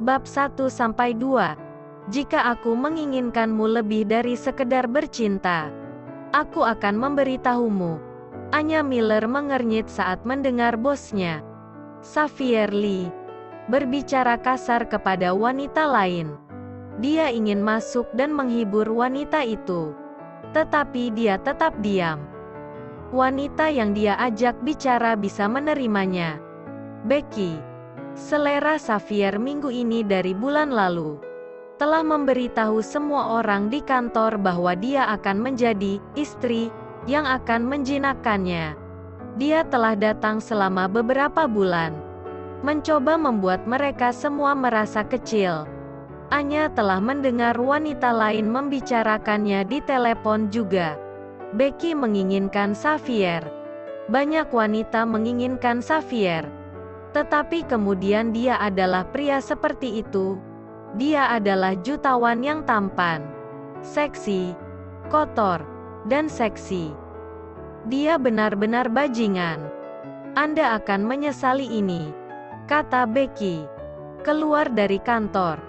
Bab 1-2. Jika aku menginginkanmu lebih dari sekedar bercinta, aku akan memberitahumu. Anya Miller mengernyit saat mendengar bosnya, Xavier Lee, berbicara kasar kepada wanita lain. Dia ingin masuk dan menghibur wanita itu, tetapi dia tetap diam. Wanita yang dia ajak bicara bisa menerimanya. Becky, selera Xavier minggu ini dari bulan lalu, telah memberitahu semua orang di kantor bahwa dia akan menjadi istri yang akan menjinakkannya. Dia telah datang selama beberapa bulan, mencoba membuat mereka semua merasa kecil. Anya telah mendengar wanita lain membicarakannya di telepon juga. Becky menginginkan Xavier. Banyak wanita menginginkan Xavier. Tetapi kemudian dia adalah pria seperti itu. Dia adalah jutawan yang tampan, seksi, kotor, dan seksi. Dia benar-benar bajingan. Anda akan menyesali ini, kata Becky. Keluar dari kantor,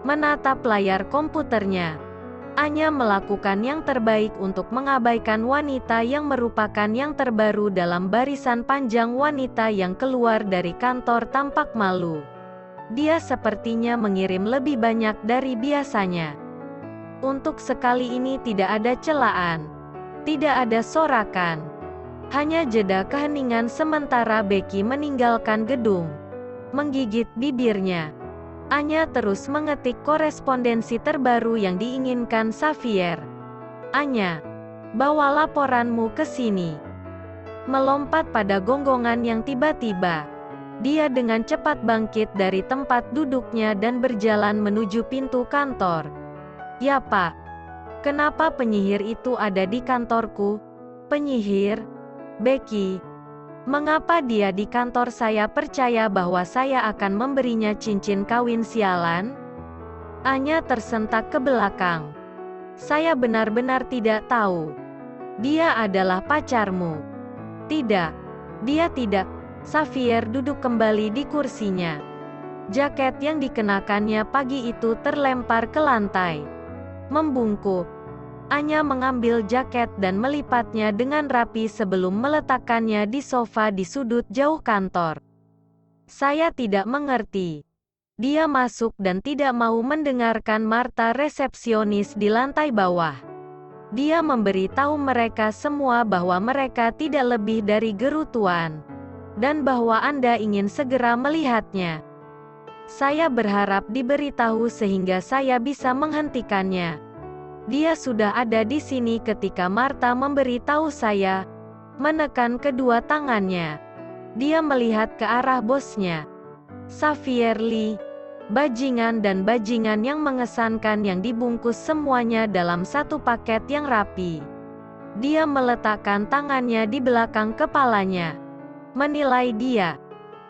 menatap layar komputernya. Anya melakukan yang terbaik untuk mengabaikan wanita yang merupakan yang terbaru dalam barisan panjang wanita yang keluar dari kantor tampak malu. Dia sepertinya mengirim lebih banyak dari biasanya. Untuk sekali ini tidak ada celaan, tidak ada sorakan, hanya jeda keheningan sementara Becky meninggalkan gedung. Menggigit bibirnya, Anya terus mengetik korespondensi terbaru yang diinginkan Xavier. Anya, bawa laporanmu ke sini. Melompat pada gonggongan yang tiba-tiba, dia dengan cepat bangkit dari tempat duduknya dan berjalan menuju pintu kantor. Ya Pak, kenapa penyihir itu ada di kantorku? Penyihir? Becky, mengapa dia di kantor saya percaya bahwa saya akan memberinya cincin kawin sialan? Anya tersentak ke belakang. Saya benar-benar tidak tahu. Dia adalah pacarmu. Tidak, dia tidak. Xavier duduk kembali di kursinya. Jaket yang dikenakannya pagi itu terlempar ke lantai, membungkuk. Anya mengambil jaket dan melipatnya dengan rapi sebelum meletakkannya di sofa di sudut jauh kantor. Saya tidak mengerti. Dia masuk dan tidak mau mendengarkan Martha resepsionis di lantai bawah. Dia memberitahu mereka semua bahwa mereka tidak lebih dari gerutuan, dan bahwa Anda ingin segera melihatnya. Saya berharap diberitahu sehingga saya bisa menghentikannya. Dia sudah ada di sini ketika Martha memberitahu saya. Menekan kedua tangannya, dia melihat ke arah bosnya, Xavier Lee. Bajingan dan bajingan yang mengesankan yang dibungkus semuanya dalam satu paket yang rapi. Dia meletakkan tangannya di belakang kepalanya, menilai dia.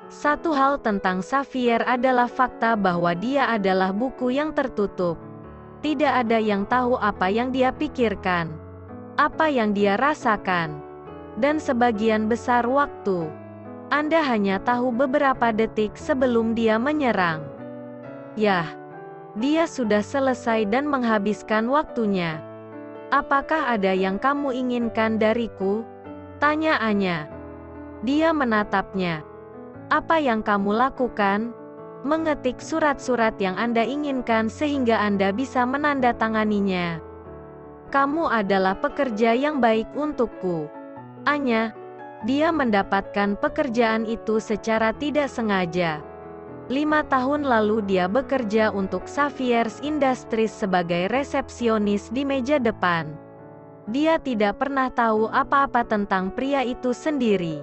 Satu hal tentang Xavier adalah fakta bahwa dia adalah buku yang tertutup. Tidak ada yang tahu apa yang dia pikirkan, apa yang dia rasakan, dan sebagian besar waktu, Anda hanya tahu beberapa detik sebelum dia menyerang. Yah, dia sudah selesai dan menghabiskan waktunya. Apakah ada yang kamu inginkan dariku? Tanya Anya. Dia menatapnya. Apa yang kamu lakukan? Mengetik surat-surat yang Anda inginkan sehingga Anda bisa menandatanganinya. Kamu adalah pekerja yang baik untukku, Anya. Dia mendapatkan pekerjaan itu secara tidak sengaja. 5 tahun lalu dia bekerja untuk Xavier's Industries sebagai resepsionis di meja depan. Dia tidak pernah tahu apa-apa tentang pria itu sendiri.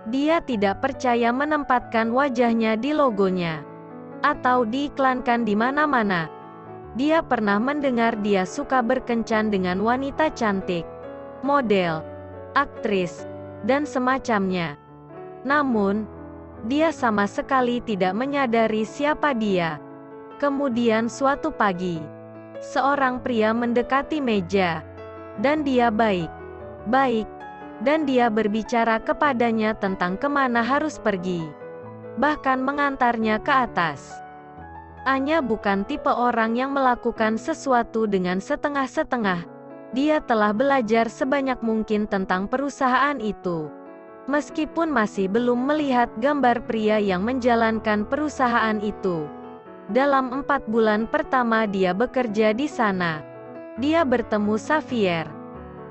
Dia tidak percaya menempatkan wajahnya di logonya, atau diiklankan di mana-mana. Dia pernah mendengar dia suka berkencan dengan wanita cantik, model, aktris, dan semacamnya. Namun, dia sama sekali tidak menyadari siapa dia. Kemudian suatu pagi, seorang pria mendekati meja, dan dia baik, dan dia berbicara kepadanya tentang kemana harus pergi, bahkan mengantarnya ke atas. Anya bukan tipe orang yang melakukan sesuatu dengan setengah-setengah. Dia telah belajar sebanyak mungkin tentang perusahaan itu. Meskipun masih belum melihat gambar pria yang menjalankan perusahaan itu. Dalam 4 bulan pertama dia bekerja di sana, dia bertemu Xavier.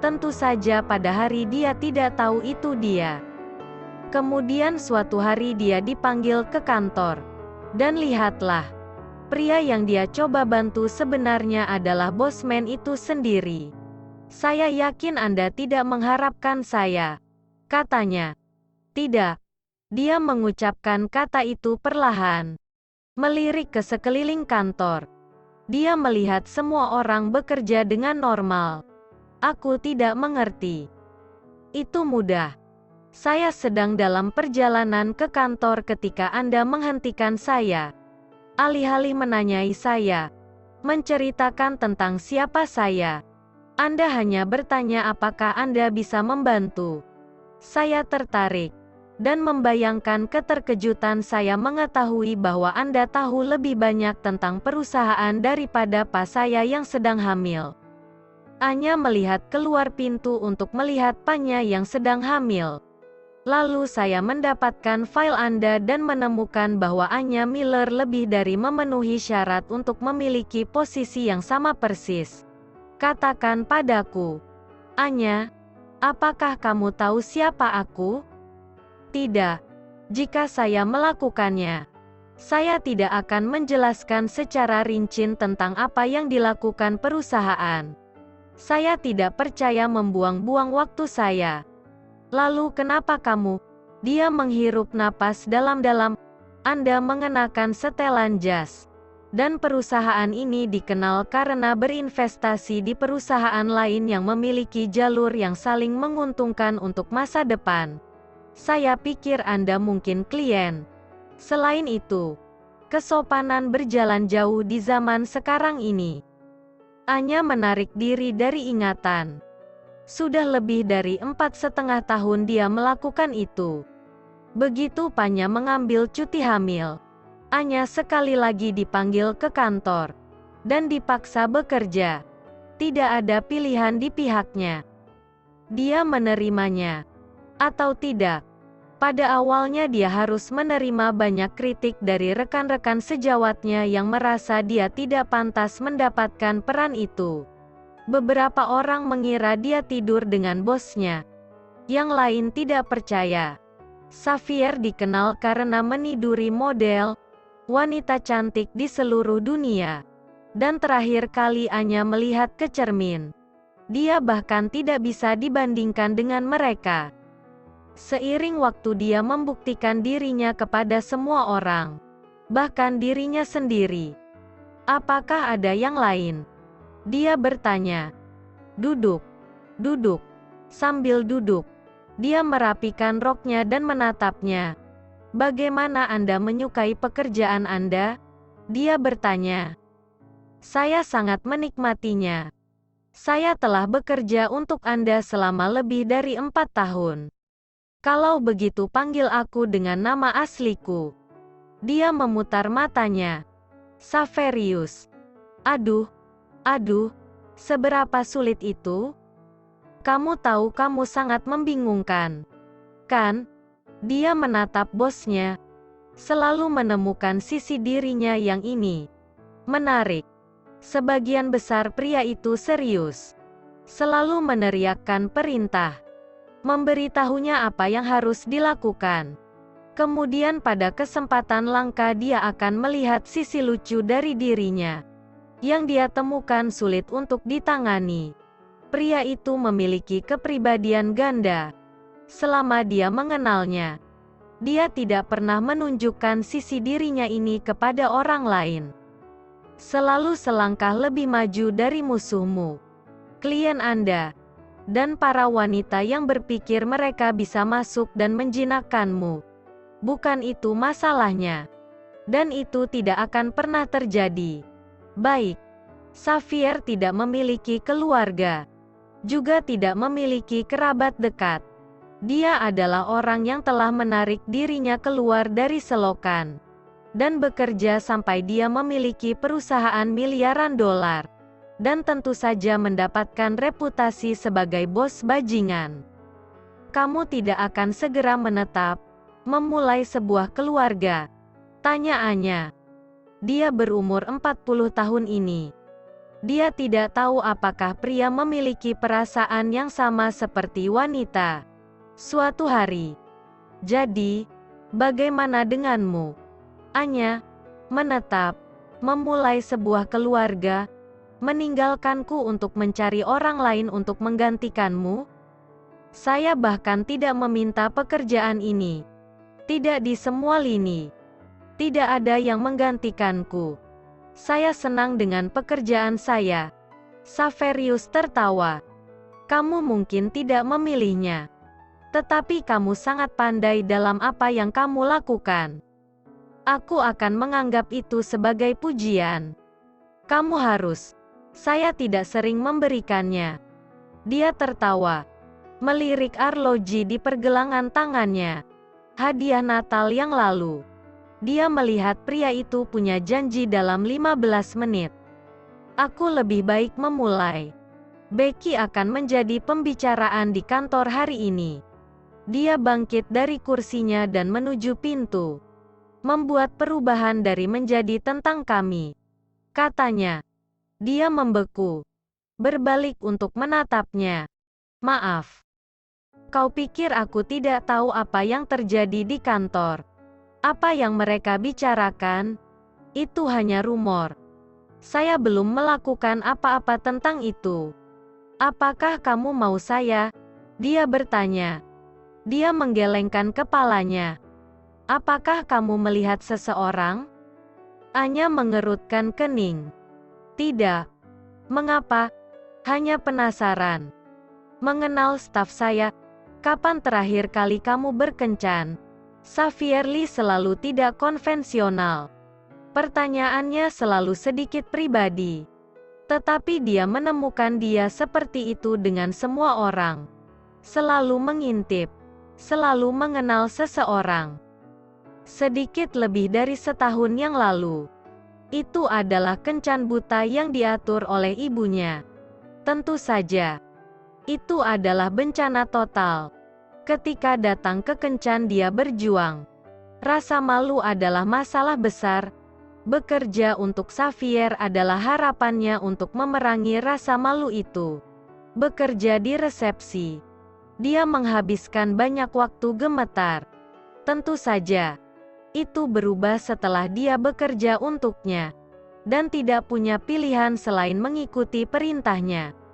Tentu saja pada hari dia tidak tahu itu dia. Kemudian suatu hari dia dipanggil ke kantor. Dan lihatlah, pria yang dia coba bantu sebenarnya adalah bosman itu sendiri. Saya yakin Anda tidak mengharapkan saya, katanya. Tidak. Dia mengucapkan kata itu perlahan. Melirik ke sekeliling kantor. Dia melihat semua orang bekerja dengan normal. Aku tidak mengerti. Itu mudah. Saya sedang dalam perjalanan ke kantor ketika Anda menghentikan saya. Alih-alih menanyai saya, menceritakan tentang siapa saya, Anda hanya bertanya apakah Anda bisa membantu. Saya tertarik dan membayangkan keterkejutan saya mengetahui bahwa Anda tahu lebih banyak tentang perusahaan daripada pas saya yang sedang hamil. Anya melihat keluar pintu untuk melihat Panya yang sedang hamil. Lalu saya mendapatkan file Anda dan menemukan bahwa Anya Miller lebih dari memenuhi syarat untuk memiliki posisi yang sama persis. Katakan padaku, Anya, apakah kamu tahu siapa aku? Tidak. Jika saya melakukannya, saya tidak akan menjelaskan secara rinci tentang apa yang dilakukan perusahaan. Saya tidak percaya membuang-buang waktu saya. Lalu kenapa kamu? Dia menghirup napas dalam-dalam. Anda mengenakan setelan jas. Dan perusahaan ini dikenal karena berinvestasi di perusahaan lain yang memiliki jalur yang saling menguntungkan untuk masa depan. Saya pikir Anda mungkin klien. Selain itu, kesopanan berjalan jauh di zaman sekarang ini. Anya menarik diri dari ingatan. Sudah lebih dari 4,5 tahun dia melakukan itu. Begitu Panya mengambil cuti hamil, Anya sekali lagi dipanggil ke kantor. Dan dipaksa bekerja. Tidak ada pilihan di pihaknya. Dia menerimanya. Atau tidak. Pada awalnya dia harus menerima banyak kritik dari rekan-rekan sejawatnya yang merasa dia tidak pantas mendapatkan peran itu. Beberapa orang mengira dia tidur dengan bosnya. Yang lain tidak percaya. Xavier dikenal karena meniduri model, wanita cantik di seluruh dunia. Dan terakhir kali Anya melihat ke cermin. Dia bahkan tidak bisa dibandingkan dengan mereka. Seiring waktu dia membuktikan dirinya kepada semua orang. Bahkan dirinya sendiri. Apakah ada yang lain? Dia bertanya. Duduk. Duduk. Sambil duduk, dia merapikan roknya dan menatapnya. Bagaimana Anda menyukai pekerjaan Anda? Dia bertanya. Saya sangat menikmatinya. Saya telah bekerja untuk Anda selama lebih dari 4 tahun. Kalau begitu panggil aku dengan nama asliku. Dia memutar matanya. Xaverius. Aduh. Aduh. Seberapa sulit itu? Kamu tahu kamu sangat membingungkan. Kan? Dia menatap bosnya. Selalu menemukan sisi dirinya yang ini. Menarik. Sebagian besar pria itu serius. Selalu meneriakkan perintah. Memberitahunya apa yang harus dilakukan. Kemudian pada kesempatan langka dia akan melihat sisi lucu dari dirinya. Yang dia temukan sulit untuk ditangani. Pria itu memiliki kepribadian ganda. Selama dia mengenalnya, dia tidak pernah menunjukkan sisi dirinya ini kepada orang lain. Selalu selangkah lebih maju dari musuhmu, klien Anda, dan para wanita yang berpikir mereka bisa masuk dan menjinakkanmu. Bukan itu masalahnya. Dan itu tidak akan pernah terjadi. Baik. Xavier tidak memiliki keluarga. Juga tidak memiliki kerabat dekat. Dia adalah orang yang telah menarik dirinya keluar dari selokan. dan bekerja sampai dia memiliki perusahaan miliaran dolar, dan tentu saja mendapatkan reputasi sebagai bos bajingan. Kamu tidak akan segera menetap, memulai sebuah keluarga? Tanya Anya. Dia berumur 40 tahun ini. Dia tidak tahu apakah pria memiliki perasaan yang sama seperti wanita. Suatu hari. Jadi, bagaimana denganmu? Anya, menetap, memulai sebuah keluarga, meninggalkanku untuk mencari orang lain untuk menggantikanmu? Saya bahkan tidak meminta pekerjaan ini. Tidak di semua lini. Tidak ada yang menggantikanku. Saya senang dengan pekerjaan saya. Saverius tertawa. Kamu mungkin tidak memilihnya. Tetapi kamu sangat pandai dalam apa yang kamu lakukan. Aku akan menganggap itu sebagai pujian. Kamu harus. Saya tidak sering memberikannya. Dia tertawa. Melirik arloji di pergelangan tangannya. Hadiah Natal yang lalu. Dia melihat pria itu punya janji dalam 15 menit. Aku lebih baik memulai. Becky akan menjadi pembicaraan di kantor hari ini. Dia bangkit dari kursinya dan menuju pintu. Membuat perubahan dari menjadi tentang kami. Katanya. Dia membeku. Berbalik untuk menatapnya. Maaf. Kau pikir aku tidak tahu apa yang terjadi di kantor? Apa yang mereka bicarakan? Itu hanya rumor. Saya belum melakukan apa-apa tentang itu. Apakah kamu mau saya? Dia bertanya. Dia menggelengkan kepalanya. Apakah kamu melihat seseorang? Anya mengerutkan kening. Tidak. Mengapa? Hanya penasaran. Mengenal staf saya. Kapan terakhir kali kamu berkencan? Xavier Lee selalu tidak konvensional. Pertanyaannya selalu sedikit pribadi. Tetapi dia menemukan dia seperti itu dengan semua orang. Selalu mengintip. Selalu mengenal seseorang. Sedikit lebih dari setahun yang lalu. Itu adalah kencan buta yang diatur oleh ibunya. Tentu saja. Itu adalah bencana total. Ketika datang ke kencan dia berjuang. Rasa malu adalah masalah besar. Bekerja untuk Xavier adalah harapannya untuk memerangi rasa malu itu. Bekerja di resepsi. Dia menghabiskan banyak waktu gemetar. Tentu saja. Itu berubah setelah dia bekerja untuknya. Dan tidak punya pilihan selain mengikuti perintahnya.